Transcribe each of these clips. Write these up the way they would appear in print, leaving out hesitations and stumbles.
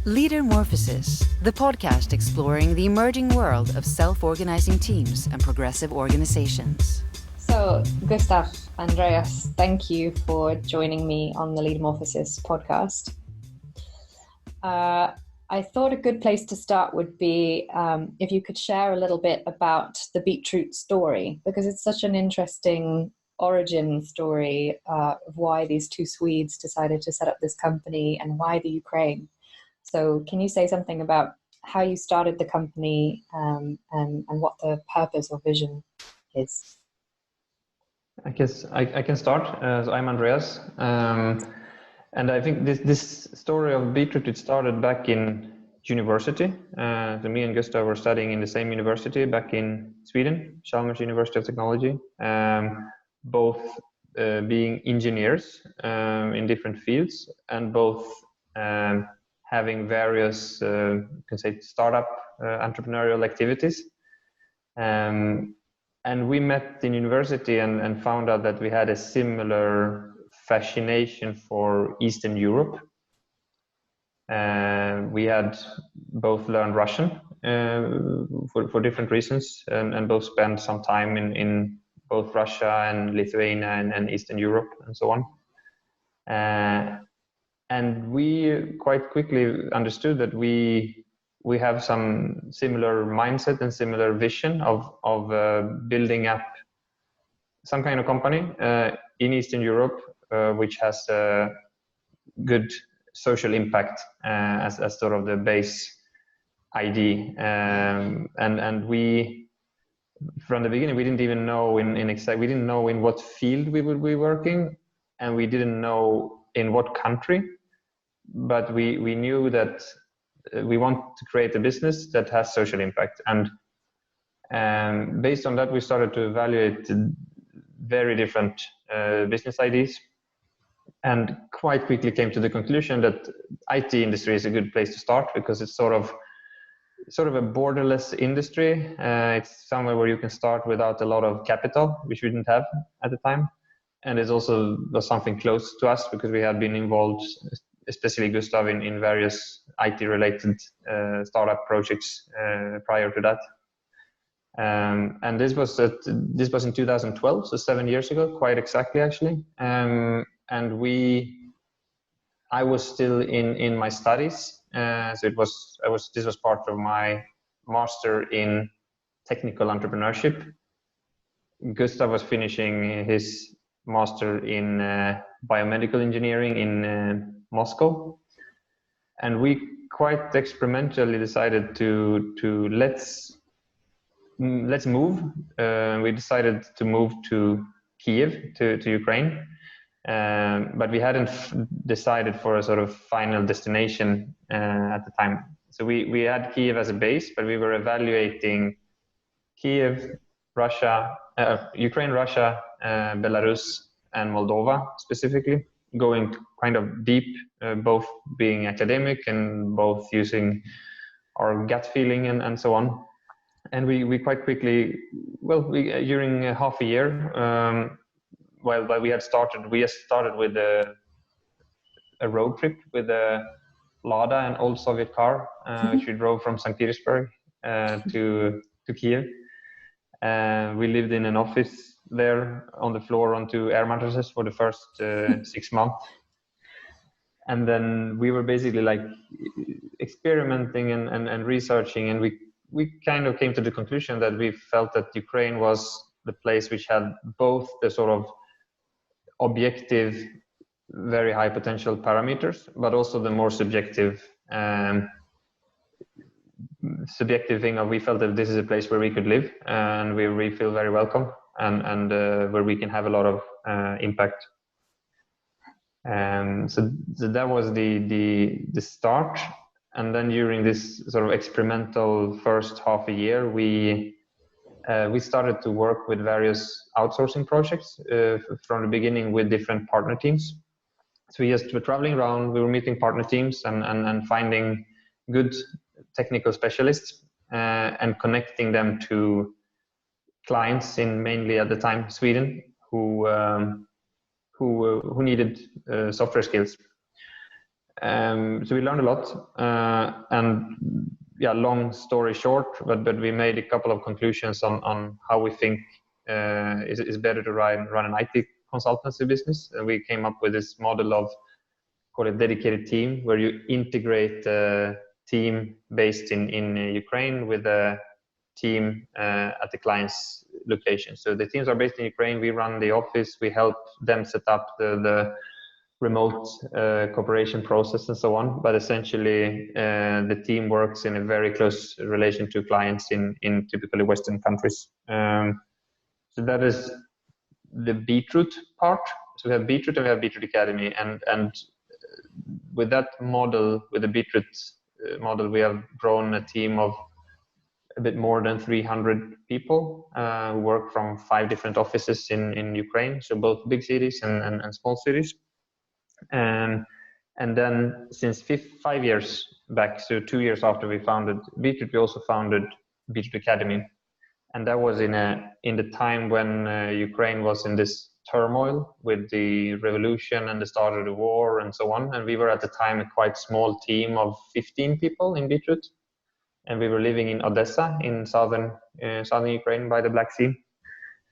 Leadermorphosis, the podcast exploring the emerging world of self-organizing teams and progressive organizations. So, Gustav, Andreas, thank you for joining me on the Leadermorphosis podcast. I thought a good place to start would be if you could share a little bit about the Beetroot story, because it's such an interesting origin story of why these two Swedes decided to set up this company and why the Ukraine. So can you say something about how you started the company and what the purpose or vision is? I guess I can start. So I'm Andreas, and I think this story of Beetroot, it started back in university. So me and Gustav were studying in the same university back in Sweden, Chalmers University of Technology, both being engineers in different fields, and both having various, you can say, startup entrepreneurial activities. And we met in university and found out that we had a similar fascination for Eastern Europe. We had both learned Russian for different reasons, and both spent some time in both Russia and Lithuania and Eastern Europe and so on. And we quite quickly understood that we have some similar mindset and similar vision of building up some kind of company in Eastern Europe, which has a good social impact as sort of the base idea. And we, from the beginning, we didn't even know we didn't know in what field we would be working, and we didn't know in what country. But we knew that we want to create a business that has social impact, and based on that we started to evaluate very different business ideas, and quite quickly came to the conclusion that IT industry is a good place to start, because it's sort of a borderless industry. It's somewhere where you can start without a lot of capital, which we didn't have at the time, and it also was something close to us because we had been involved, especially Gustav, in various IT-related startup projects prior to that. And this was in 2012, so 7 years ago, quite exactly actually. And I was still in my studies, so this was part of my master in technical entrepreneurship. Gustav was finishing his master in biomedical engineering in Moscow, and we quite experimentally decided to let's move. We decided to move to Kiev, to Ukraine, but we hadn't decided for a sort of final destination at the time. So we had Kiev as a base, but we were evaluating Kiev, Russia, Ukraine, Russia, Belarus, and Moldova specifically, going kind of deep, both being academic and both using our gut feeling and so on. And we quite quickly, during half a year, while we started with a road trip with a Lada, an old Soviet car, which we drove from St. Petersburg to Kiev. We lived in an office there on the floor on 2 air mattresses for the first 6 months. And then we were basically like experimenting and researching, and we kind of came to the conclusion that we felt that Ukraine was the place which had both the sort of objective, very high potential parameters, but also the more subjective thing of we felt that this is a place where we could live and we feel very welcome and where we can have a lot of impact. So that was the start. And then during this sort of experimental first half a year, we started to work with various outsourcing projects from the beginning with different partner teams. So we just were traveling around, we were meeting partner teams and finding good technical specialists and connecting them to clients in mainly at the time Sweden who needed software skills. So we learned a lot, and yeah, long story short, but we made a couple of conclusions on how we think is better to run an IT consultancy business. And we came up with this model of, call it dedicated team, where you integrate a team based in Ukraine with a team at the client's location. So the teams are based in Ukraine, we run the office, we help them set up the remote cooperation process and so on, but essentially the team works in a very close relation to clients in typically Western countries. So that is the Beetroot part. So we have Beetroot and we have Beetroot Academy, and with that model, with the Beetroot model, we have grown a team of a bit more than 300 people who work from 5 different offices in Ukraine, so both big cities and small cities. And then since 5 years back, so 2 years after we founded Beetroot, we also founded Beetroot Academy. And that was in the time when Ukraine was in this turmoil with the revolution and the start of the war and so on. And we were at the time a quite small team of 15 people in Beetroot. And we were living in Odessa in southern Ukraine by the Black Sea.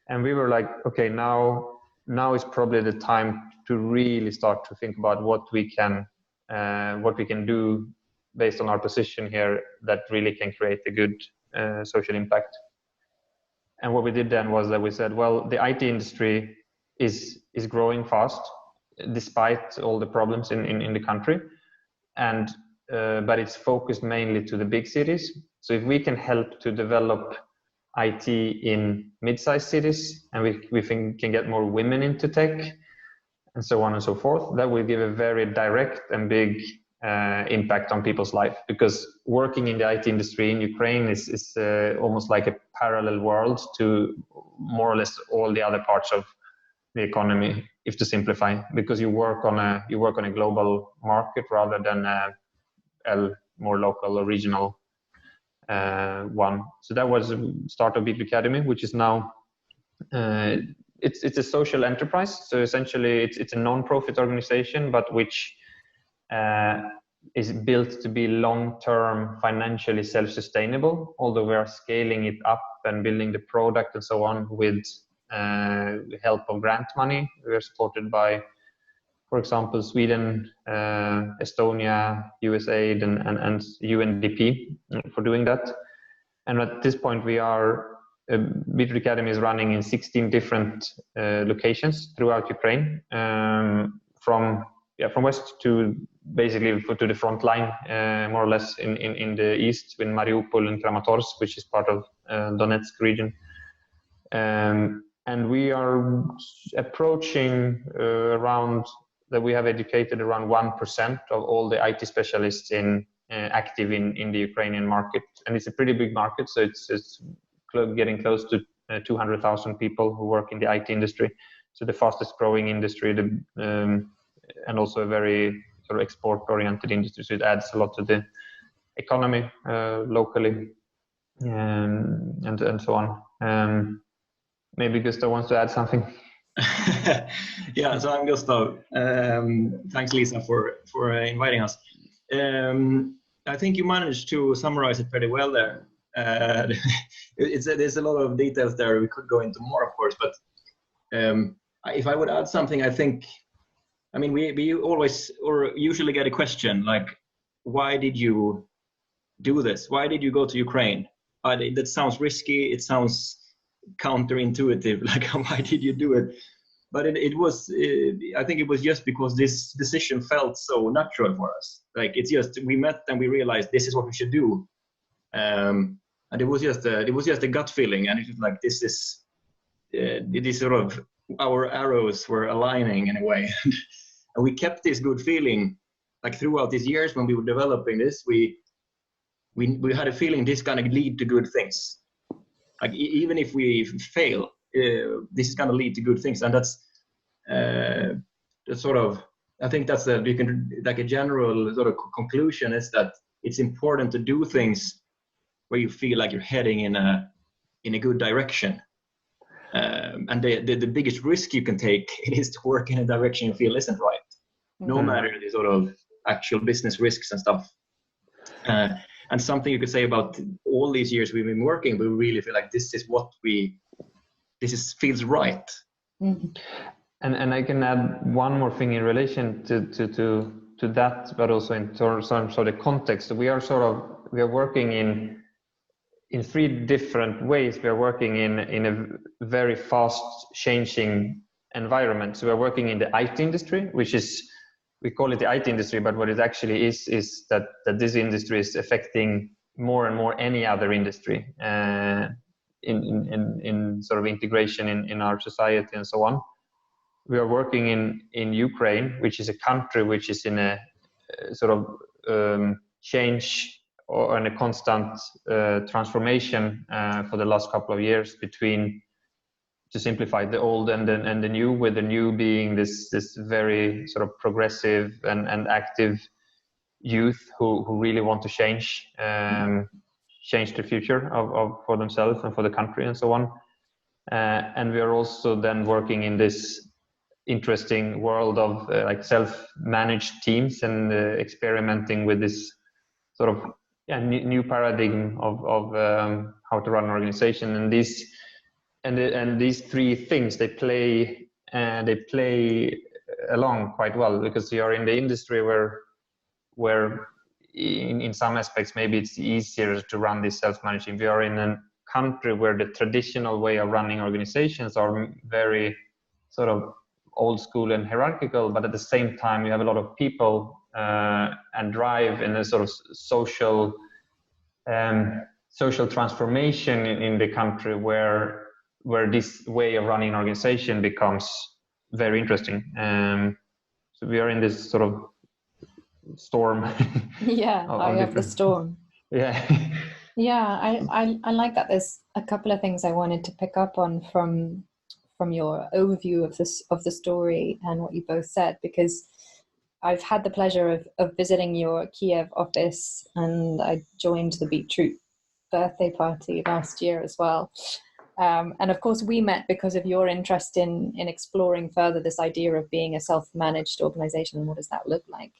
And we were like, okay, now is probably the time to really start to think about what we can do based on our position here that really can create a good social impact. And what we did then was that we said, well, the IT industry is growing fast despite all the problems in the country, and but it's focused mainly to the big cities. So if we can help to develop IT in mid-sized cities, and we think can get more women into tech, and so on and so forth, that will give a very direct and big impact on people's life. Because working in the IT industry in Ukraine is almost like a parallel world to more or less all the other parts of the economy, if to simplify, because you work on a global market rather than a more local or regional one. So that was the start of Beetroot Academy, which is now it's a social enterprise. So essentially it's a non-profit organization, but which is built to be long-term financially self-sustainable, although we are scaling it up and building the product and so on with the help of grant money. We are supported by, for example, Sweden, Estonia, USAID, and UNDP for doing that. And at this point, Beetroot Academy is running in 16 different locations throughout Ukraine, from west to basically to the front line, more or less in the east, in Mariupol and Kramatorsk, which is part of Donetsk region. And we are approaching around that we have educated around 1% of all the IT specialists active in the Ukrainian market. And it's a pretty big market, so it's getting close to 200,000 people who work in the IT industry. So the fastest growing industry, and also a very sort of export-oriented industry. So it adds a lot to the economy locally, and so on. Maybe Gustav wants to add something. Yeah, so I'm Gustav. Thanks, Lisa, for inviting us. I think you managed to summarize it pretty well there. There's a lot of details there. We could go into more, of course, but if I would add something, I mean, we always or usually get a question like, why did you do this? Why did you go to Ukraine? That sounds risky. It sounds counterintuitive. Like, why did you do it? But I think it was just because this decision felt so natural for us. Like, it's just, we met and we realized this is what we should do. And it was just a gut feeling. And it was like, this is sort of, our arrows were aligning in a way. And we kept this good feeling, like throughout these years when we were developing this, we had a feeling this going to lead to good things. Like, even if we fail, this is going to lead to good things. And that's sort of, I think that's like a general sort of conclusion is that it's important to do things where you feel like you're heading in a good direction. And the biggest risk you can take is to work in a direction you feel isn't right. No matter the sort of actual business risks and stuff. And something you could say about all these years we've been working, we really feel like this feels right. Mm-hmm. And I can add one more thing in relation to that, but also in terms of the context. We are working in three different ways. We are working in a very fast changing environment. So we're working in the IT industry, which is, we call it the IT industry, but what it actually is that this industry is affecting more and more any other industry in sort of integration in our society and so on. We are working in Ukraine, which is a country which is in a sort of change or in a constant transformation for the last couple of years between, to simplify, the old and the new, with the new being this very sort of progressive and active youth who really want to change the future for themselves and for the country and so on. And we are also then working in this interesting world of like self-managed teams and experimenting with this sort of new paradigm of how to run an organization. And these three things, they play along quite well, because you are in the industry where in some aspects maybe it's easier to run this self-managing. We are in a country where the traditional way of running organizations are very sort of old school and hierarchical, but at the same time you have a lot of people and drive in a sort of social transformation in the country where this way of running an organization becomes very interesting. So we are in this sort of storm. Yeah, I have the storm. Yeah. Yeah, I like that. There's a couple of things I wanted to pick up on from your overview of the story and what you both said, because I've had the pleasure of visiting your Kiev office, and I joined the Beetroot birthday party last year as well. And of course we met because of your interest in exploring further this idea of being a self-managed organization and what does that look like.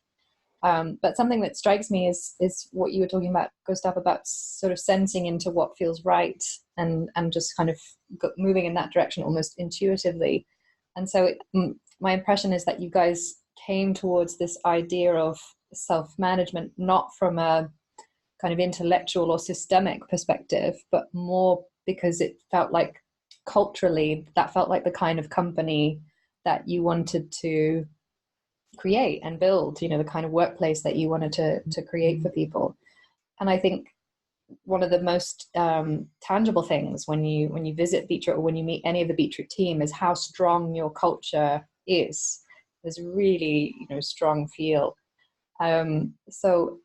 But something that strikes me is what you were talking about, Gustav, about sort of sensing into what feels right and just kind of moving in that direction almost intuitively. And so my impression is that you guys came towards this idea of self-management not from a kind of intellectual or systemic perspective, but more because it felt like culturally that felt like the kind of company that you wanted to create and build, the kind of workplace that you wanted to create for people. And I think one of the most tangible things when you visit Beetroot or when you meet any of the Beetroot team is how strong your culture is. There's really strong feel. So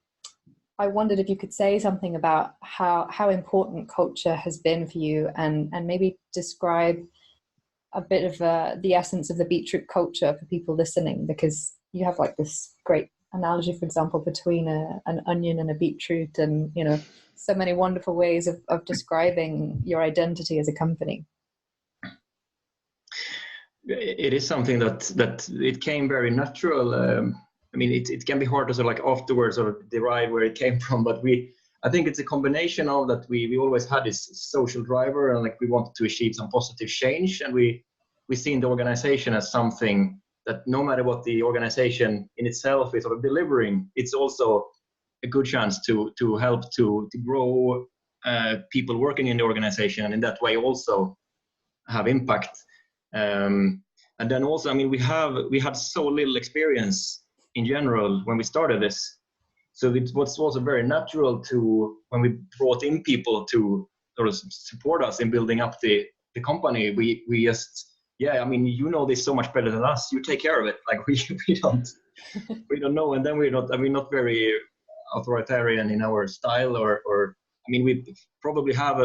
I wondered if you could say something about how important culture has been for you, and maybe describe a bit of the essence of the Beetroot culture for people listening, because you have like this great analogy, for example, between an onion and a beetroot, and so many wonderful ways of describing your identity as a company. It is something that it came very natural. I mean, it can be hard to sort of like afterwards or derive where it came from, but I think it's a combination of that. We always had this social driver, and like we wanted to achieve some positive change, and we see in the organization as something that no matter what the organization in itself is sort of delivering, it's also a good chance to help to grow people working in the organization, and in that way also have impact. And then also, I mean, we had so little experience in general when we started this, so it was also very natural to, when we brought in people to sort of support us in building up the company, we just, I mean, this so much better than us, you take care of it, like we don't know. And then we're not very authoritarian in our style, or I mean, we probably have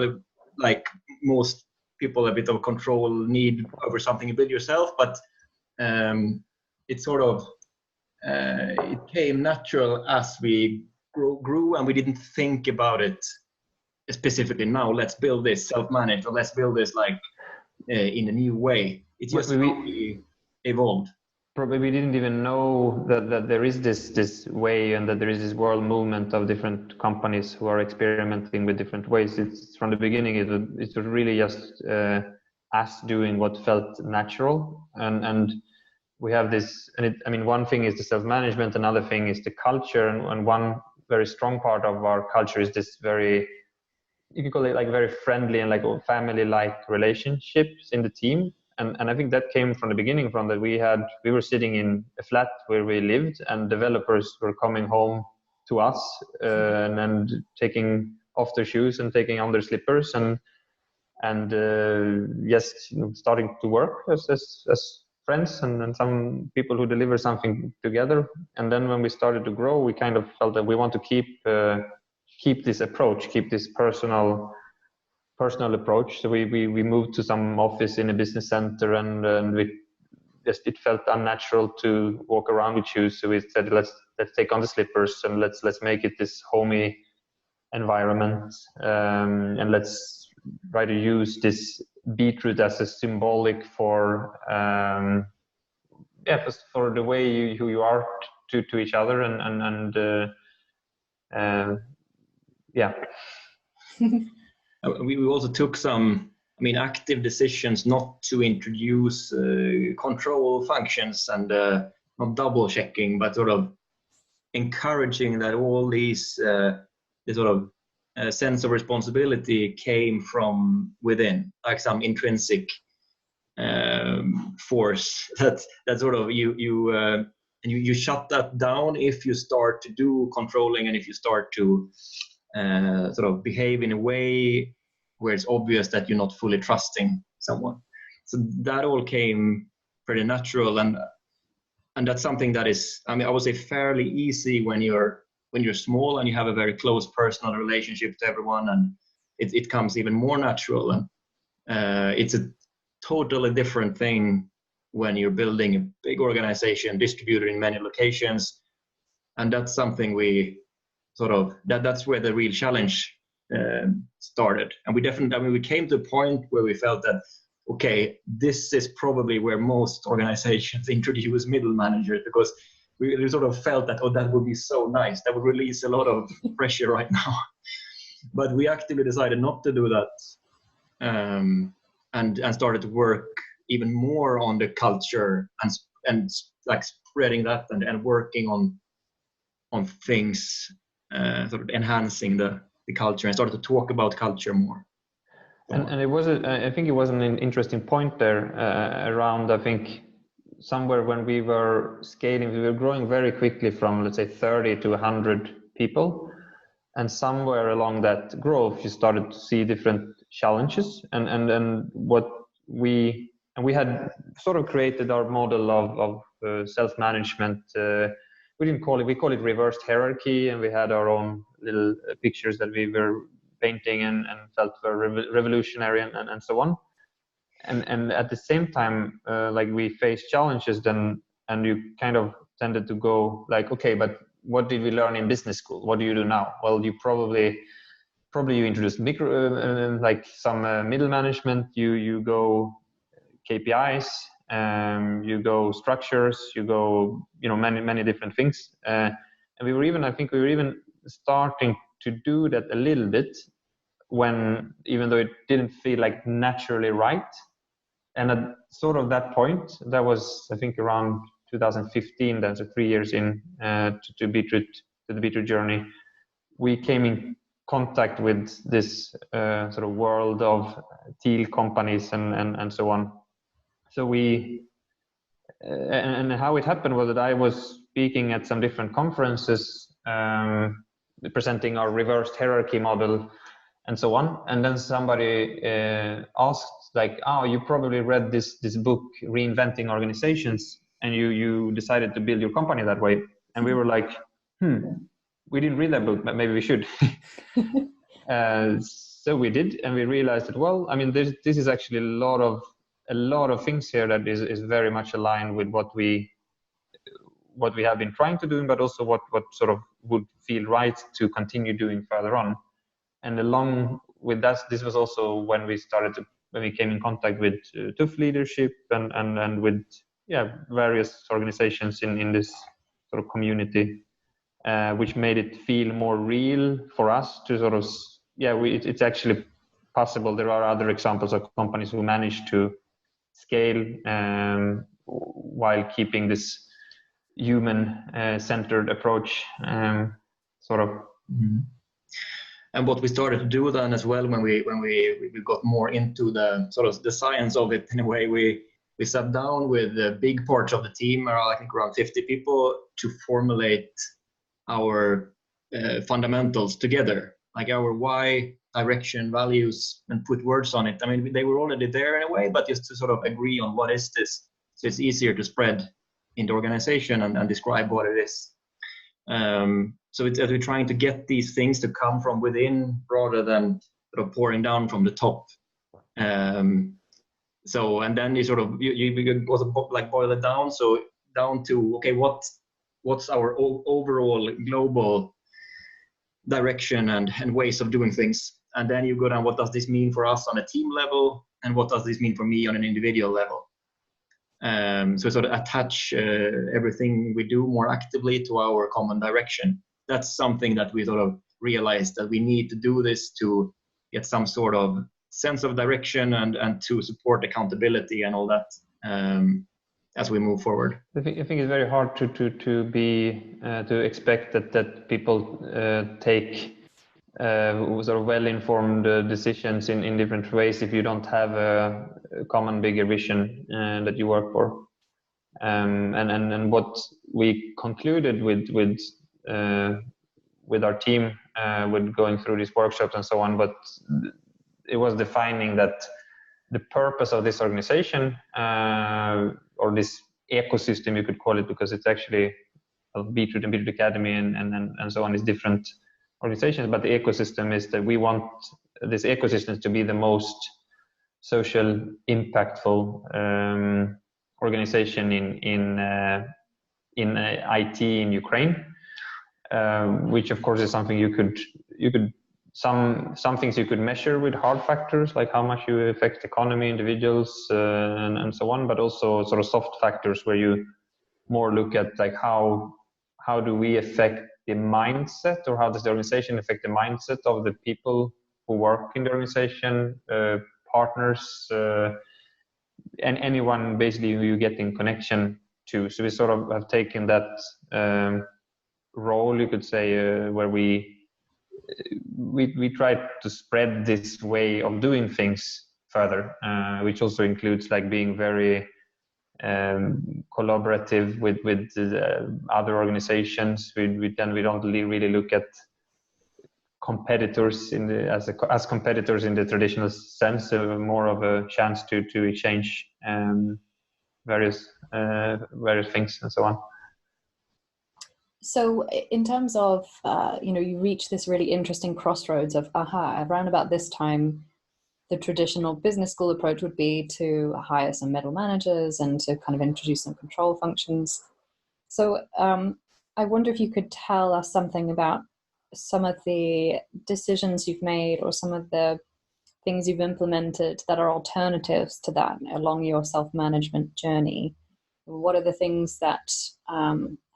like most people a bit of control need over something you build yourself, but it sort of it came natural as we grew, and we didn't think about it specifically. Now let's build this self-managed, or let's build this like in a new way. It just really evolved. probably we didn't even know that there is this way, and that there is this world movement of different companies who are experimenting with different ways. It's from the beginning, it was really just us doing what felt natural, and we have this, and I mean, one thing is the self-management, another thing is the culture, and one very strong part of our culture is this very, you can call it like very friendly and like family-like relationships in the team. And I think that came from the beginning, from that we were sitting in a flat where we lived, and developers were coming home to us and taking off their shoes and taking on their slippers and yes, starting to work as friends and some people who deliver something together. And then when we started to grow, we kind of felt that we want to keep this approach, keep this personal approach. So we moved to some office in a business center, and it felt unnatural to walk around with shoes. So we said, let's take on the slippers, and let's make it this homey environment, and let's try to use this beetroot as a symbolic for for the way who you are to each other, yeah. We also took some, active decisions not to introduce control functions and not double checking, but sort of encouraging that all these this sort of sense of responsibility came from within, like some intrinsic force that sort of you shut that down if you start to do controlling, and if you start to sort of behave in a way where it's obvious that you're not fully trusting someone. So that all came pretty natural, and that's something that is, I would say, fairly easy when you're small and you have a very close personal relationship to everyone, and it comes even more natural. And it's a totally different thing when you're building a big organization distributed in many locations, and that's something we sort of, that's where the real challenge started. And we definitely, we came to a point where we felt that, okay, this is probably where most organizations introduce middle managers, because we sort of felt that, oh, that would be so nice, that would release a lot of pressure right now. But we actively decided not to do that, and started to work even more on the culture and like spreading that and working on things, sort of enhancing the culture, and started to talk about culture more. And it was I think it was an interesting point there around, I think, somewhere when we were scaling, we were growing very quickly from, let's say, 30 to 100 people. And somewhere along that growth, you started to see different challenges. And what we had sort of created our model of self-management. We didn't call it, we call it reversed hierarchy. And we had our own little pictures that we were painting and felt were revolutionary and so on. And at the same time, like we faced challenges then, and you kind of tended to go like, okay, but what did we learn in business school? What do you do now? Well, you probably you introduced micro, like some middle management. You go KPIs, you go structures, you go many different things. And we were even, I think we were even starting to do that a little bit, when even though it didn't feel like naturally right. And at sort of that point, that was, I think, around 2015, that's 3 years in to Beetroot, to the Beetroot journey, we came in contact with this sort of world of teal companies and so on. So we, and how it happened was that I was speaking at some different conferences, presenting our reversed hierarchy model and so on. And then somebody asked, like, oh, you probably read this book, Reinventing Organizations, and you decided to build your company that way. And we were like, we didn't read that book, but maybe we should. So we did, and we realized that, well, I mean, this is actually a lot of things here that is very much aligned with what we have been trying to do, but also what sort of would feel right to continue doing further on. And along with that, this was also when we came in contact with tough leadership and with various organizations in this sort of community, which made it feel more real for us to sort of, it's actually possible. There are other examples of companies who manage to scale while keeping this human-centered approach, sort of. Mm-hmm. And what we started to do then as well, when we got more into the sort of the science of it in a way, we sat down with the big parts of the team, I think around 50 people, to formulate our fundamentals together, like our why, direction, values, and put words on it. I mean, they were already there in a way, but just to sort of agree on what is this, so it's easier to spread in the organization and describe what it is. So it's we're trying to get these things to come from within rather than sort of pouring down from the top. So, and then you sort of you also like boil it down, so down to, okay, what's our overall global direction and ways of doing things, and then you go down, what does this mean for us on a team level, and what does this mean for me on an individual level. So sort of attach everything we do more actively to our common direction. That's something that we sort of realized that we need to do this to get some sort of sense of direction and to support accountability and all that as we move forward. I think it's very hard to expect that people take sort of well-informed decisions in different ways if you don't have a common bigger vision that you work for. And what we concluded with our team, with going through these workshops and so on, but it was defining that the purpose of this organization, or this ecosystem, you could call it, because it's actually Beetroot and Beetroot Academy and so on, is different organizations, but the ecosystem is that we want this ecosystem to be the most social impactful organization in IT in Ukraine, which of course is something you could some things you could measure with hard factors, like how much you affect economy, individuals, and so on, but also sort of soft factors where you more look at like how do we affect the mindset, or how does the organization affect the mindset of the people who work in the organization, partners, and anyone basically who you get in connection to. So we sort of have taken that role, you could say, where we try to spread this way of doing things further, which also includes like being very collaborative with other organizations. We don't really look at competitors as competitors in the traditional sense, more of a chance to exchange various things and so on. So in terms of, you reach this really interesting crossroads of, around about this time, the traditional business school approach would be to hire some middle managers and to kind of introduce some control functions. So I wonder if you could tell us something about some of the decisions you've made, or some of the things you've implemented that are alternatives to that along your self-management journey. What are the things that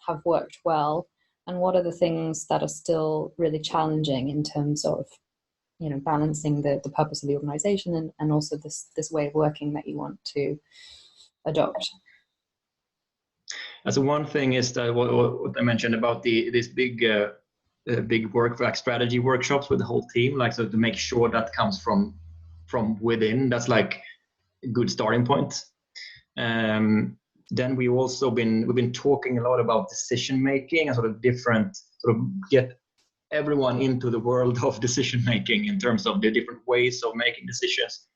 have worked well, and what are the things that are still really challenging in terms of balancing the purpose of the organization and also this way of working that you want to adopt? So one thing is that what I mentioned about this big work, like strategy workshops with the whole team, like, so to make sure that comes from within. That's like a good starting point. Then we've been talking a lot about decision making and sort of get everyone into the world of decision making in terms of the different ways of making decisions.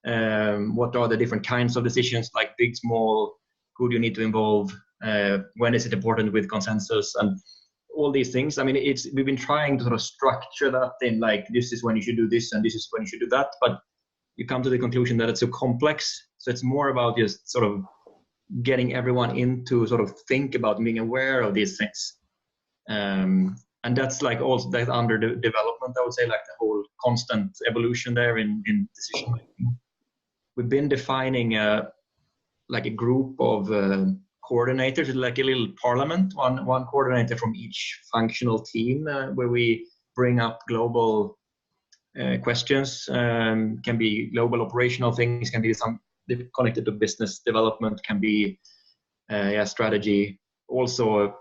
What are the different kinds of decisions, like big, small, who do you need to involve, when is it important with consensus, and all these things. I mean, we've been trying to sort of structure that in, like, this is when you should do this and this is when you should do that, but you come to the conclusion that it's so complex. So it's more about just sort of getting everyone into sort of think about being aware of these things. And that's like also that under development, I would say, like the whole constant evolution there in decision making. We've been defining like a group of coordinators, like a little parliament, one coordinator from each functional team, where we bring up global questions. Can be global operational things, can be some connected to business development, can be strategy. Also,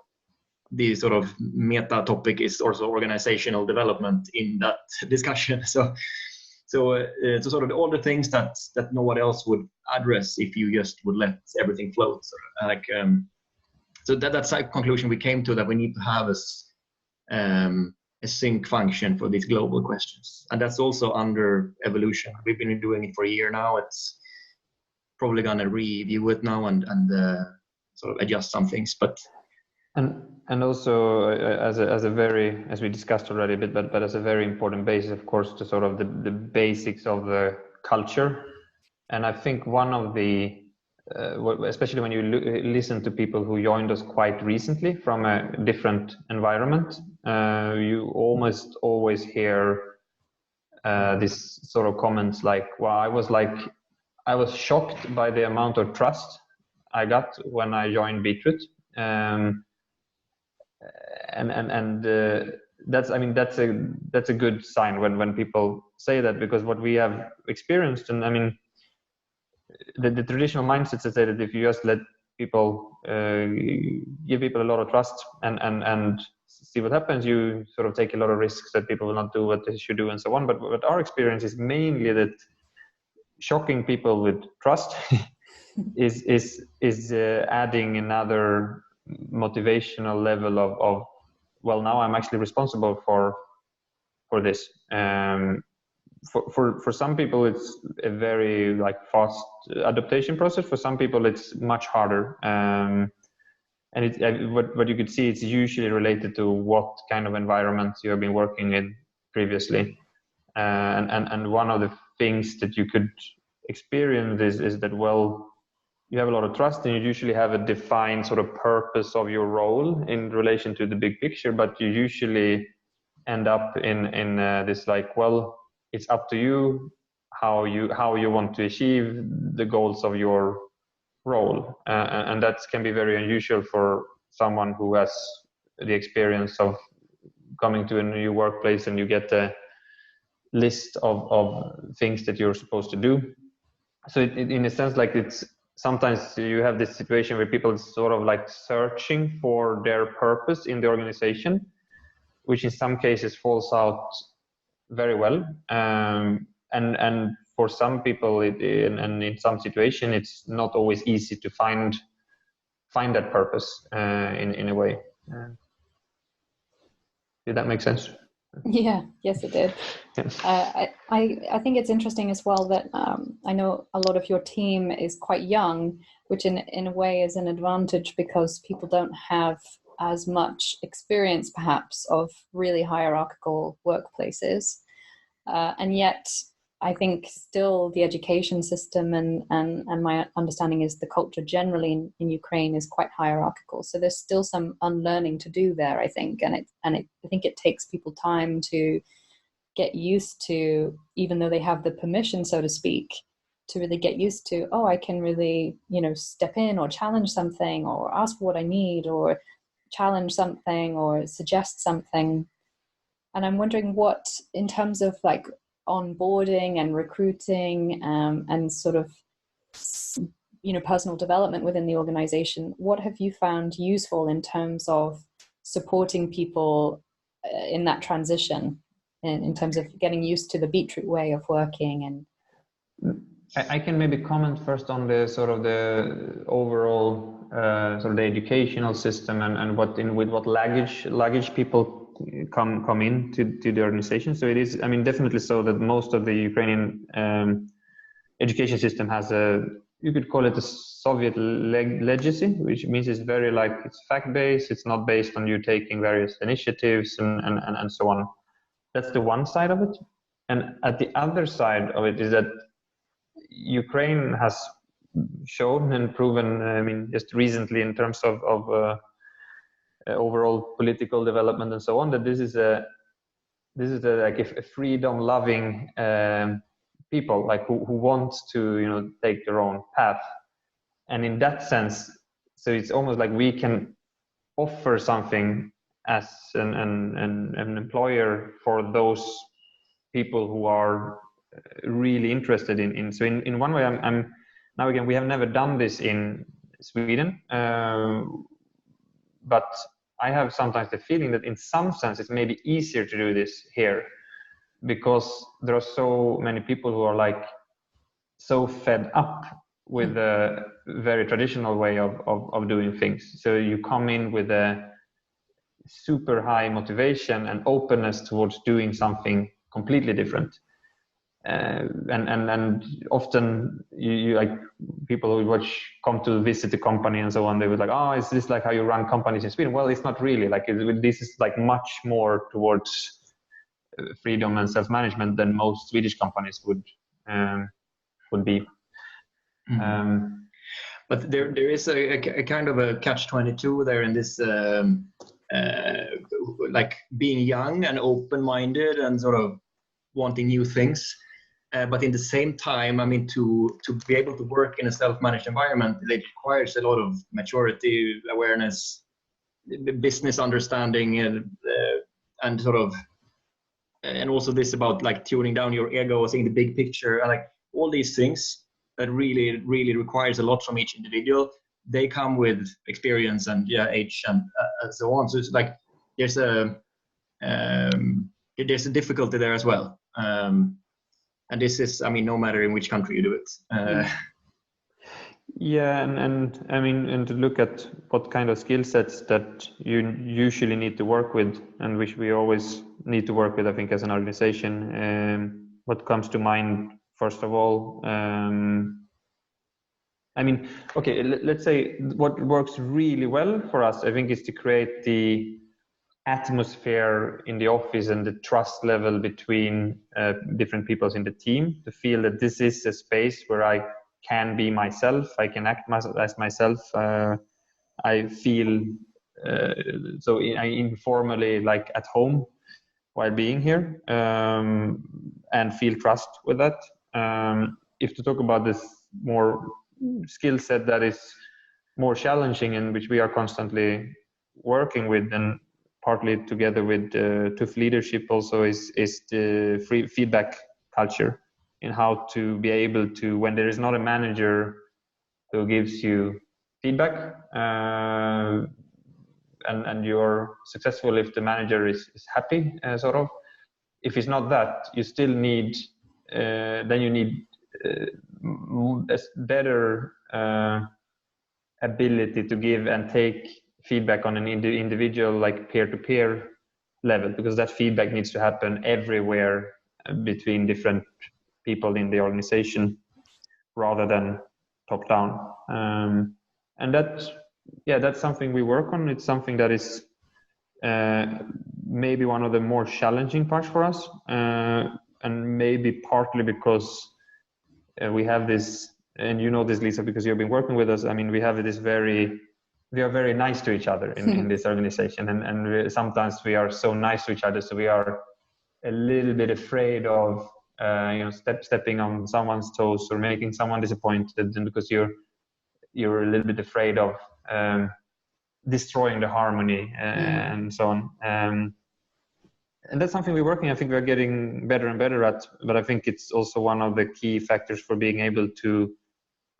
the sort of meta topic is also organizational development in that discussion. So sort of all the things that no one else would address if you just would let everything float. So that's a conclusion we came to, that we need to have a sync function for these global questions, and that's also under evolution. We've been doing it for a year now. It's probably gonna review it now and sort of adjust some things, but. And also as a very, as we discussed already a bit, but as a very important basis, of course, to sort of the basics of the culture. And I think one of the, especially when you listen to people who joined us quite recently from a different environment, you almost always hear this sort of comments like, well, I was shocked by the amount of trust I got when I joined Beetroot. And that's, I mean, that's a good sign when people say that, because what we have experienced, and I mean, the traditional mindset is that if you just let people, give people a lot of trust and see what happens, you sort of take a lot of risks that people will not do what they should do and so on. But our experience is mainly that shocking people with trust is adding another motivational level of well, now I'm actually responsible for this. For some people it's a very like fast adaptation process. For some people it's much harder, and what you could see, it's usually related to what kind of environment you have been working in previously, and one of the things that you could experience is that, well, you have a lot of trust and you usually have a defined sort of purpose of your role in relation to the big picture, but you usually end up in this like, well, it's up to you how you want to achieve the goals of your role, and that can be very unusual for someone who has the experience of coming to a new workplace and you get a list of things that you're supposed to do. So in a sense, like, it's sometimes you have this situation where people sort of like searching for their purpose in the organization, which in some cases falls out very well. And for some people, and in some situation, it's not always easy to find that purpose in a way. Did that make sense? Yeah, yes, it did. I think it's interesting as well that I know a lot of your team is quite young, which in a way is an advantage because people don't have as much experience perhaps of really hierarchical workplaces. And yet I think still the education system and my understanding is the culture generally in Ukraine is quite hierarchical. So there's still some unlearning to do there, I think. And I think it takes people time to get used to, even though they have the permission, so to speak, to really get used to, oh, I can really, step in or challenge something or ask for what I need or challenge something or suggest something. And I'm wondering what, in terms of like onboarding and recruiting and sort of, personal development within the organization, what have you found useful in terms of supporting people in that transition, in terms of getting used to the Beetroot way of working? And I can maybe comment first on the sort of the overall sort of the educational system and with what luggage people come into the organization. So it is, I mean, definitely so that most of the Ukrainian education system has you could call it a Soviet legacy, which means it's very like, it's fact-based, it's not based on you taking various initiatives and so on. That's the one side of it. And at the other side of it is that Ukraine has shown and proven, I mean, just recently in terms of overall political development and so on, that this is like a freedom-loving people, like who want to take their own path, And in that sense, so it's almost like we can offer something as an employer for those people who are really interested in. So in one way, I'm now again, we have never done this in Sweden, but I have sometimes the feeling that in some sense it's maybe easier to do this here, because there are so many people who are like so fed up with the very traditional way of doing things. So you come in with a super high motivation and openness towards doing something completely different. And often you like people who come to visit the company and so on, they would like, oh, is this like how you run companies in Sweden? Well, it's not really. Like this is like much more towards freedom and self-management than most Swedish companies would be. Mm-hmm. But there is a kind of a catch-22 there in this, like being young and open-minded and sort of wanting new things. But in the same time, I mean, to be able to work in a self-managed environment, it requires a lot of maturity, awareness, business understanding, and sort of, and also this about like tuning down your ego, seeing the big picture, and like all these things that really requires a lot from each individual. They come with experience and age and so on. So it's like there's a difficulty there as well. And this is, I mean, no matter in which country you do it. Yeah, and I mean, and to look at what kind of skill sets that you usually need to work with, and which we always need to work with, I think, as an organization. What comes to mind, first of all, I mean, okay, let's say what works really well for us, I think, is to create the atmosphere in the office and the trust level between different people in the team, to feel that this is a space where I can be myself, I can act as myself, I feel I informally like at home while being here, and feel trust with that. If to talk about this more skill set that is more challenging and which we are constantly working with, and partly together with TÜV leadership also, is the free feedback culture, in how to be able to, when there is not a manager who gives you feedback, and you're successful if the manager is happy, sort of. If it's not that, you still need, then you need a better ability to give and take feedback on an individual, like peer-to-peer level, because that feedback needs to happen everywhere between different people in the organization rather than top down. And that's something we work on. It's something that is maybe one of the more challenging parts for us, and maybe partly because we have this, and you know this, Lisa, because you've been working with us. I mean, we have this we are very nice to each other in this organization, and sometimes we are so nice to each other, so we are a little bit afraid of stepping on someone's toes or making someone disappointed, and because you're a little bit afraid of destroying the harmony and so on. And that's something we're working. I think we're getting better and better at, but I think it's also one of the key factors for being able to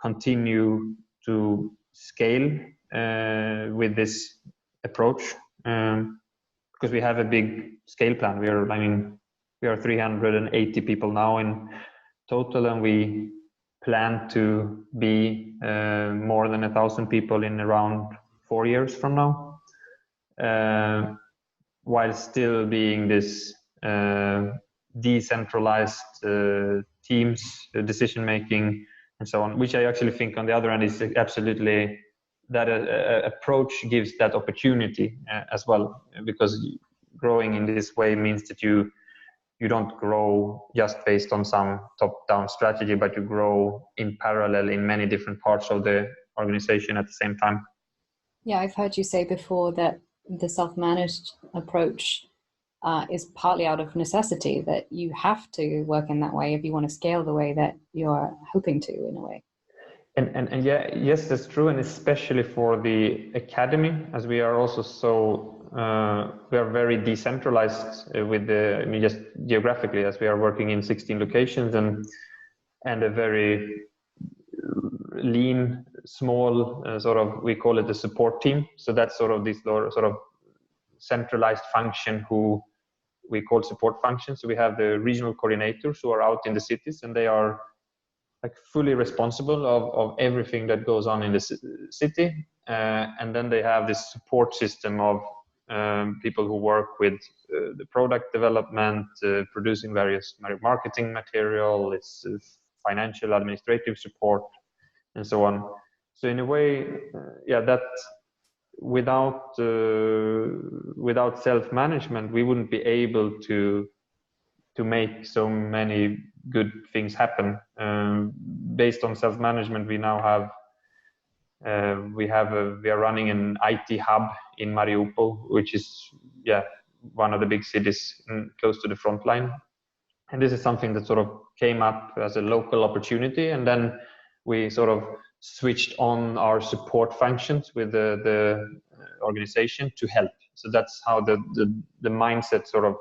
continue to scale with this approach, because we have a big scale plan. We are 380 people now in total, and we plan to be more than 1,000 people in around 4 years from now, while still being this decentralized teams, decision making, and so on, which I actually think on the other end is absolutely, that approach gives that opportunity as well, because growing in this way means that you don't grow just based on some top-down strategy, but you grow in parallel in many different parts of the organization at the same time. Yeah, I've heard you say before that the self-managed approach is partly out of necessity, that you have to work in that way if you want to scale the way that you're hoping to, in a way. And yeah, yes, that's true, and especially for the academy, as we are also we are very decentralized with the, I mean, just geographically, as we are working in 16 locations and a very lean, small sort of, we call it the support team. So that's sort of this sort of centralized function who we call support function. So we have the regional coordinators who are out in the cities, and they are like fully responsible of everything that goes on in the city. And then they have this support system of people who work with the product development, producing various marketing material, it's financial administrative support, and so on. So in a way, yeah, that without self-management, we wouldn't be able to make so many good things happen. Based on self-management, we now have we are running an IT hub in Mariupol, which is one of the big cities close to the front line. And this is something that sort of came up as a local opportunity, and then we sort of switched on our support functions with the organization to help. So that's how the mindset sort of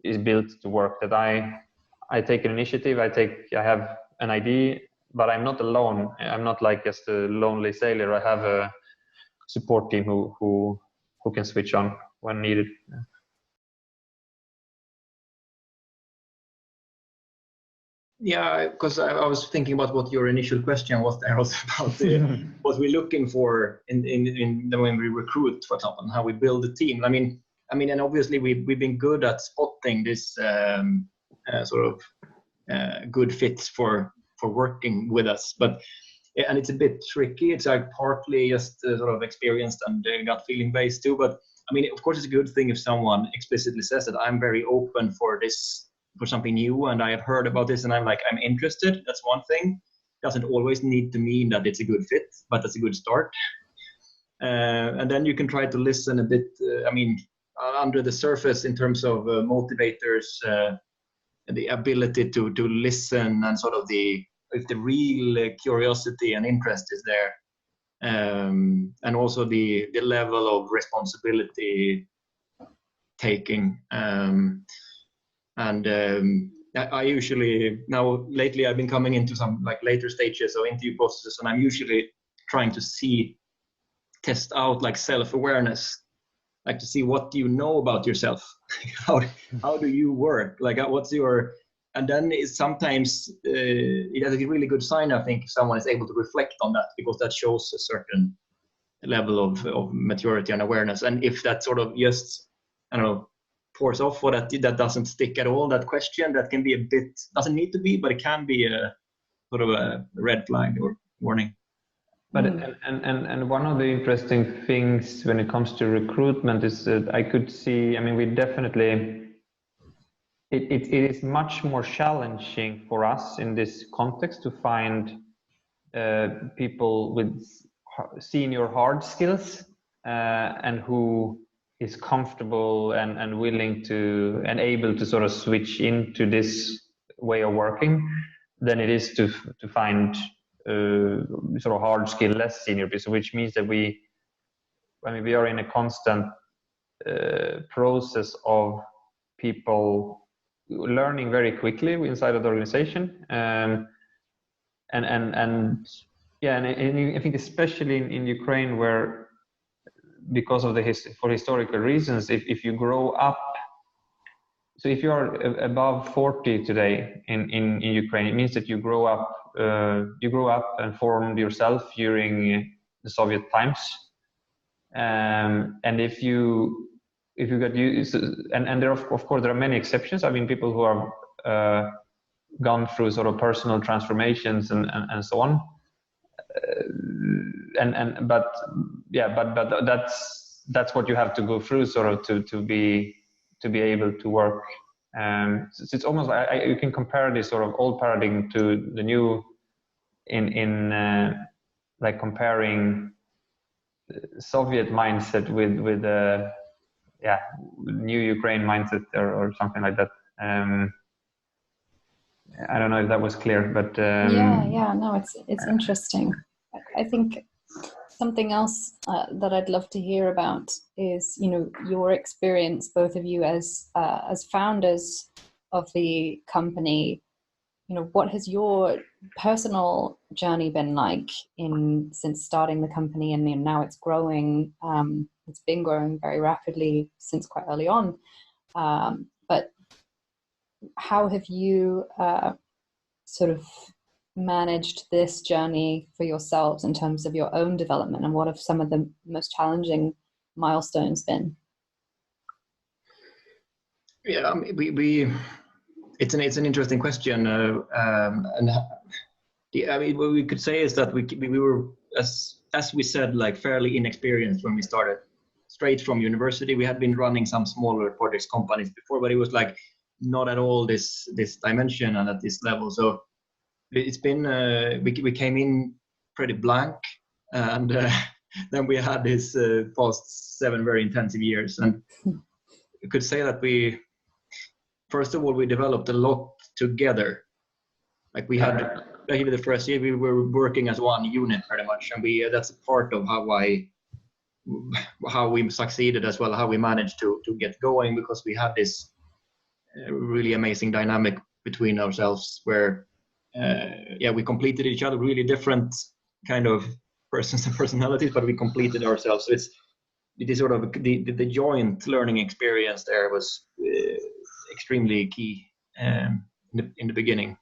is built to work. That I take an initiative, I have an idea, but I'm not alone. I'm not like just a lonely sailor. I have a support team who can switch on when needed. Yeah, because I was thinking about what your initial question was there also about what we're looking for in when we recruit, for example, and how we build a team. I mean, and obviously we've been good at spotting this sort of good fits for working with us, but and it's a bit tricky. It's like partly just sort of experienced and gut feeling based too. But I mean, of course, it's a good thing if someone explicitly says that I'm very open for this, for something new, and I have heard about this, and I'm interested. That's one thing. Doesn't always need to mean that it's a good fit, but that's a good start. And then you can try to listen a bit. Under the surface in terms of motivators, the ability to listen, and sort of if the real curiosity and interest is there, and also the level of responsibility taking. I usually, now lately I've been coming into some later stages of interview processes, and I'm usually trying to test out self-awareness, to see what do you know about yourself. how do you work, what's your, and then sometimes it has a really good sign, I think, if someone is able to reflect on that, because that shows a certain level of maturity and awareness. And if that sort of just, I don't know, pours off, or that doesn't stick at all, that question, that can be a bit, doesn't need to be, but it can be a sort of a red flag or warning. But and one of the interesting things when it comes to recruitment is that I could see, I mean, we definitely, it is much more challenging for us in this context to find people with senior hard skills and who is comfortable and willing to and able to sort of switch into this way of working than it is to find sort of hard skill less senior people, which means that we are in a constant process of people learning very quickly inside of the organization, and I think especially in Ukraine, where because of for historical reasons, if you grow up, so if you are above 40 today in Ukraine, it means that you grow up and formed yourself during the Soviet times, and if you got used, and there of course there are many exceptions. I mean, people who have gone through sort of personal transformations and so on. But that's what you have to go through, sort of, to be able to work. So it's almost like you can compare this sort of old paradigm to the new, in like comparing Soviet mindset with new Ukraine mindset or something like that. I don't know if that was clear, but no, it's interesting. I think something else that I'd love to hear about is, you know, your experience, both of you as founders of the company. You know, what has your personal journey been like since starting the company, and now it's growing. It's been growing very rapidly since quite early on. But how have you sort of managed this journey for yourselves in terms of your own development, and what have some of the most challenging milestones been? Yeah, we it's an interesting question, and I mean, what we could say is that we were, as we said, like fairly inexperienced when we started. Straight from university, we had been running some smaller projects companies before, but it was like not at all this dimension and at this level. So it's been we came in pretty blank, and then we had this past 7 very intensive years, and you could say that first of all, we developed a lot together. Like we had, even the first year, we were working as one unit pretty much, and that's a part of how we succeeded as well, how we managed to get going, because we had this really amazing dynamic between ourselves where, we completed each other, really different kind of persons and personalities, but we completed ourselves. So it is sort of the joint learning experience there was extremely key in the beginning.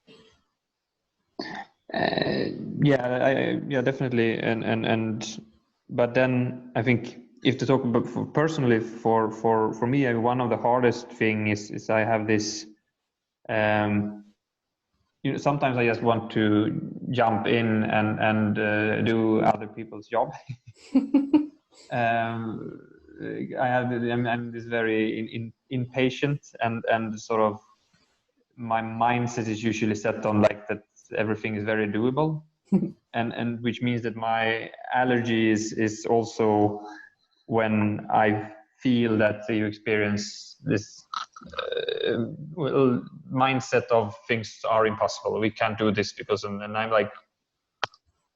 Definitely, and but then I think if to talk about personally for me, one of the hardest thing is I have this. You know, sometimes I just want to jump in and do other people's job. I'm this very impatient, and sort of my mindset is usually set on like that everything is very doable, and which means that my allergy is also when I feel that you experience this mindset of things are impossible. We can't do this because, and I'm like,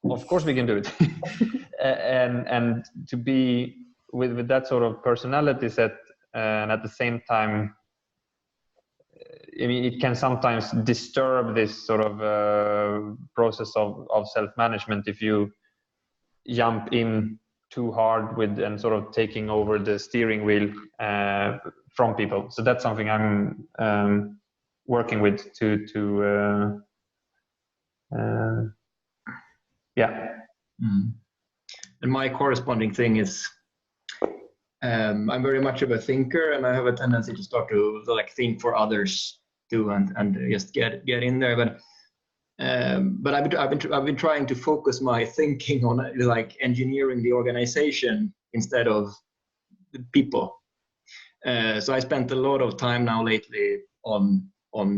of course we can do it. and to be with that sort of personality set, and at the same time, I mean, it can sometimes disturb this sort of process of self-management if you jump in too hard with and sort of taking over the steering wheel from people. So that's something I'm working with to And my corresponding thing is I'm very much of a thinker, and I have a tendency to start to like think for others too, and just get in there. But I've been trying to focus my thinking on like engineering the organization instead of the people. So I spent a lot of time now lately on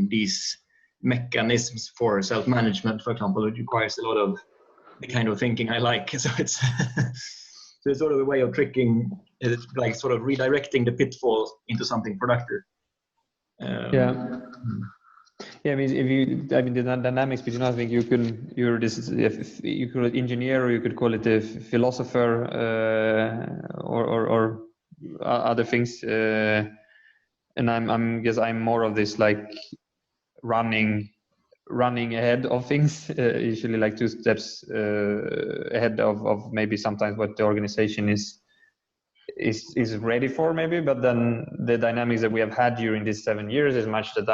these mechanisms for self-management, for example. It requires a lot of the kind of thinking I like. So it's so it's sort of a way of tricking, like sort of redirecting the pitfalls into something productive. I mean, the dynamics between, I think you could engineer, or you could call it a philosopher, or other things. And I'm more of this like running ahead of things, usually like 2 steps ahead of maybe sometimes what the organization is ready for, maybe. But then the dynamics that we have had during these 7 years is much that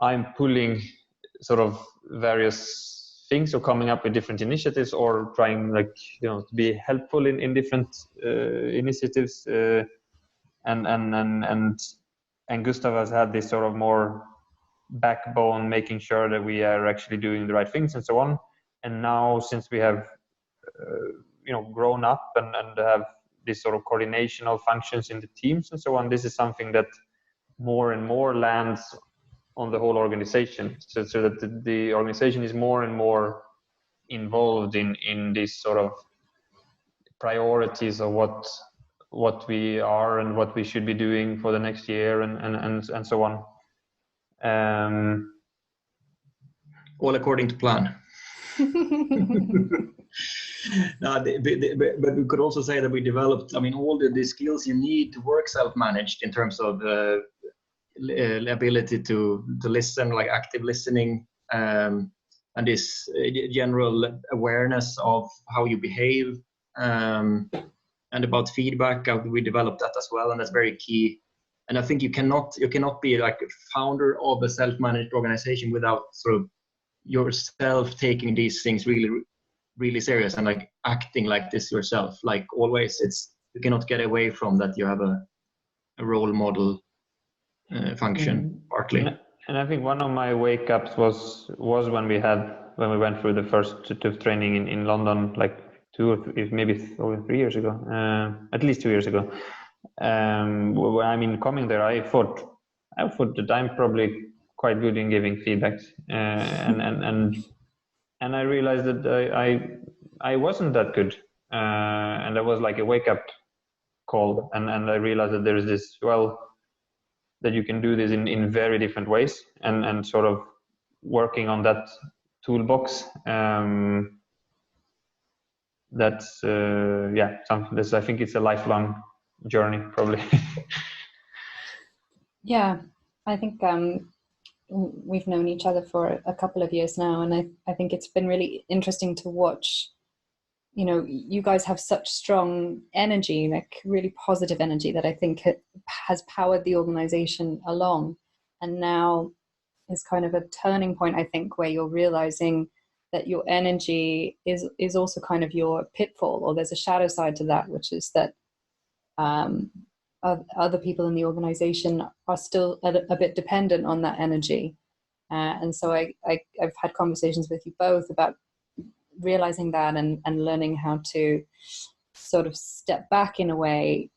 I'm pulling sort of various things, or coming up with different initiatives, or trying, like, you know, to be helpful in different initiatives. And Gustav has had this sort of more backbone, making sure that we are actually doing the right things and so on. And now, since we have grown up and have this sort of coordinational functions in the teams and so on, this is something that more and more lands on the whole organization, so that the organization is more and more involved in this sort of priorities of what we are and what we should be doing for the next year, and so on. all according to plan. No, but we could also say that we developed, I mean, all the skills you need to work self-managed in terms of ability to listen, like active listening, and this general awareness of how you behave, and about feedback. We developed that as well, and that's very key. And I think you cannot be like a founder of a self-managed organization without sort of yourself taking these things really serious and like acting like this yourself. Like always, you cannot get away from that. You have a role model function partly. And I think one of my wake ups was when we went through the first training in London, like 2 or 3, maybe 3 years ago, at least 2 years ago. I mean, coming there, I thought that I'm probably quite good in giving feedback, and I realized that I wasn't that good, and that was like a wake up call, and I realized that there is this, that you can do this in very different ways, and sort of working on that toolbox. That's I think it's a lifelong journey, probably. Yeah, I think we've known each other for a couple of years now, and I think it's been really interesting to watch. You know, you guys have such strong energy, like really positive energy, that I think has powered the organization along. And now is kind of a turning point, I think, where you're realizing that your energy is also kind of your pitfall, or there's a shadow side to that, which is that other people in the organization are still a bit dependent on that energy. And so I've had conversations with you both about realizing that and learning how to sort of step back in a way,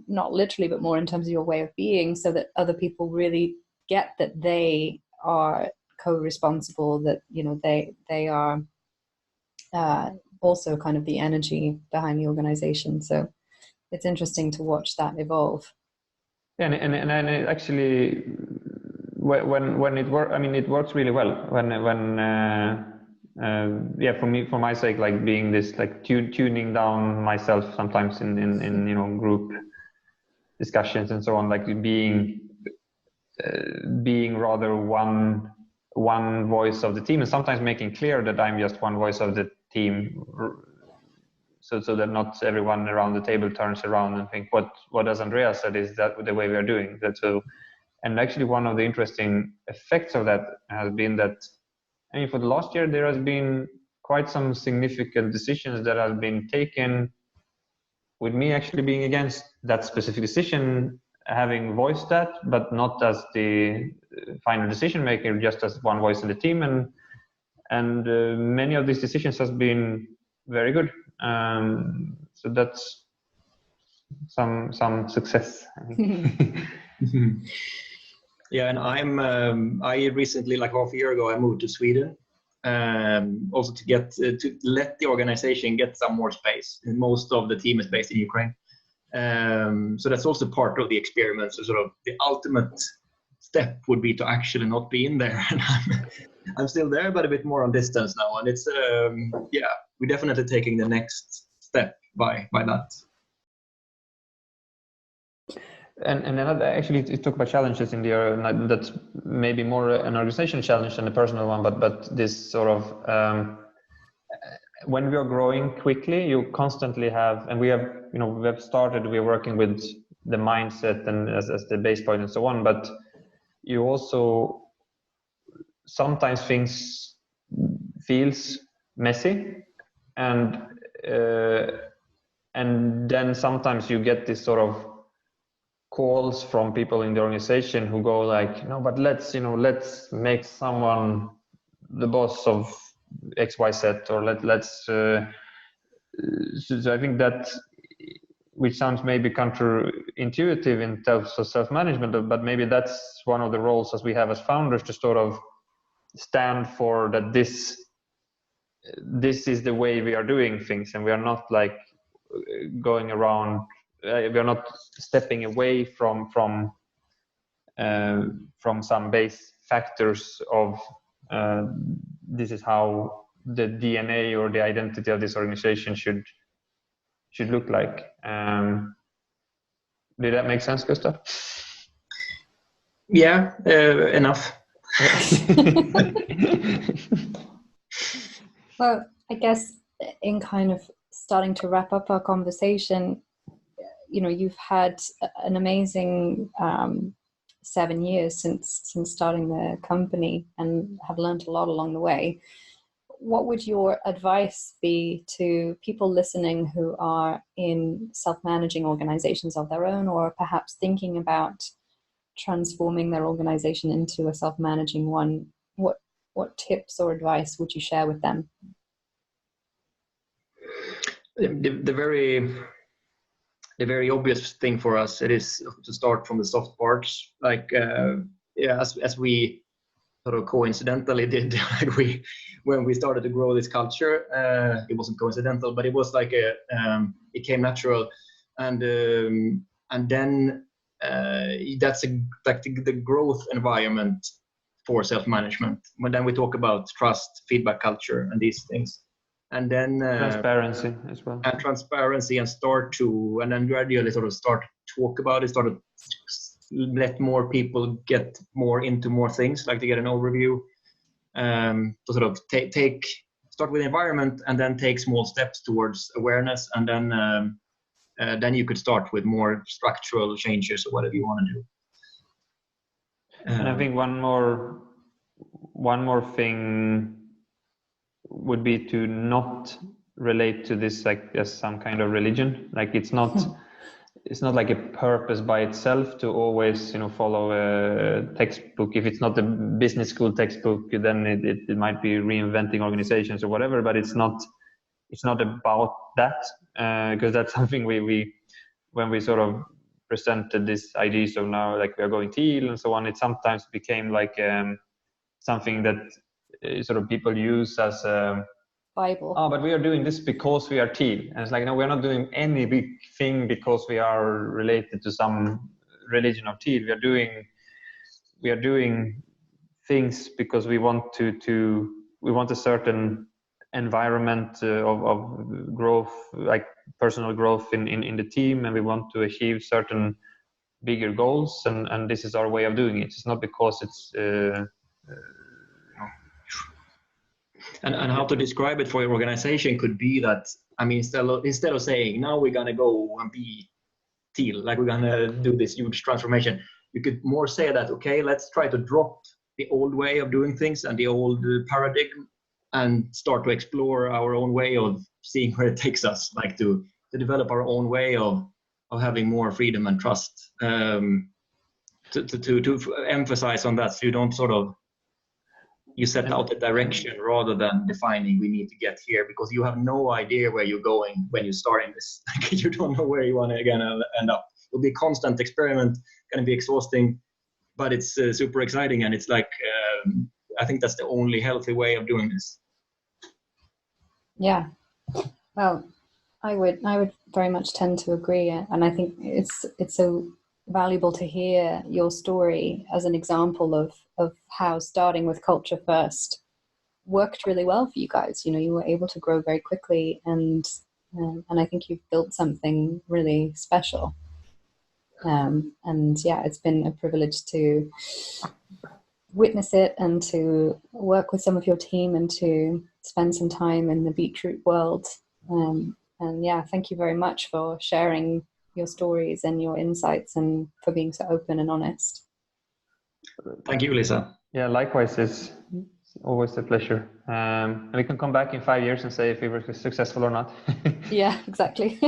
not literally, but more in terms of your way of being, so that other people really get that they are co-responsible, that, you know, they are also kind of the energy behind the organization. So it's interesting to watch that evolve. And it actually, when it works, I mean, it works really well. For my sake, like being this, like tuning down myself sometimes in you know, group discussions and so on, like being rather one voice of the team, and sometimes making clear that I'm just one voice of the team, so that not everyone around the table turns around and think, what does Andreas said, is that the way we are doing that? So, and actually one of the interesting effects of that has been that, I mean, for the last year there has been quite some significant decisions that have been taken with me actually being against that specific decision, having voiced that, but not as the final decision maker, just as one voice in the team. And many of these decisions has been very good. So that's some success, I think. Yeah, and I recently, like half a year ago, I moved to Sweden, also to let the organization get some more space. And most of the team is based in Ukraine. So that's also part of the experiment. So sort of the ultimate step would be to actually not be in there. And I'm still there, but a bit more on distance now. And it's, we're definitely taking the next step by that. And another, actually, you talk about challenges in the, that's maybe more an organizational challenge than a personal one, but this sort of, when we are growing quickly, you constantly have, and we have we're working with the mindset and as the base point and so on, but you also, sometimes things feels messy, and then sometimes you get this sort of calls from people in the organization who go like, no, but let's make someone the boss of XYZ, or let's so I think that, which sounds maybe counterintuitive in terms of self-management, but maybe that's one of the roles as we have as founders, to sort of stand for that this is the way we are doing things, and we are not like going around, we are not stepping away from some base factors of this is how the DNA or the identity of this organization should look like. Did that make sense, Gustav? Yeah, enough. Well, I guess in kind of starting to wrap up our conversation, you've had an amazing 7 years since starting the company and have learned a lot along the way. What would your advice be to people listening who are in self-managing organizations of their own, or perhaps thinking about transforming their organization into a self-managing one? What tips or advice would you share with them? The very obvious thing for us, it is to start from the soft parts, like as we sort of coincidentally did, like when we started to grow this culture, it wasn't coincidental, but it was like it came natural, and then that's like the growth environment for self-management. But then we talk about trust, feedback culture, and these things, and then transparency as well. And transparency, and then gradually sort of start to talk about it, start to let more people get more into more things, like to get an overview, to sort of start with the environment and then take small steps towards awareness, and then you could start with more structural changes or whatever you want to do. And I think one more thing would be to not relate to this like as some kind of religion. Like it's not like a purpose by itself to always follow a textbook. If it's not a business school textbook, then it might be Reinventing Organizations or whatever. But it's not about that, because that's something we when we sort of presented this idea, so now like we are going teal and so on, it sometimes became like something that sort of people use as Bible. Oh, but we are doing this because we are teal. And it's like, no, we're not doing any big thing because we are related to some religion of teal. We are doing things because we want we want a certain environment of growth, like personal growth in the team, and we want to achieve certain bigger goals, and this is our way of doing it. It's not because it's And how to describe it for your organization could be that, I mean, instead of saying now we're gonna go and be teal, like we're gonna do this huge transformation, you could more say that, okay, let's try to drop the old way of doing things and the old paradigm, and start to explore our own way of seeing where it takes us, like to develop our own way of having more freedom and trust. To emphasize on that, so you don't sort of, you set out the direction rather than defining we need to get here, because you have no idea where you're going when you're starting this. You don't know where you want to end up. It'll be a constant experiment, going to be exhausting, but it's super exciting, and it's like I think that's the only healthy way of doing this. Yeah, well, I would very much tend to agree, and I think it's so valuable to hear your story as an example of how starting with culture first worked really well for you guys. You were able to grow very quickly, and I think you've built something really special. And yeah, it's been a privilege to witness it and to work with some of your team and to spend some time in the Beetroot world. And yeah, thank you very much for sharing your stories and your insights, and for being so open and honest. Thank you, Lisa. Yeah, likewise. It's always a pleasure. And we can come back in 5 years and say if we were successful or not. Yeah, exactly.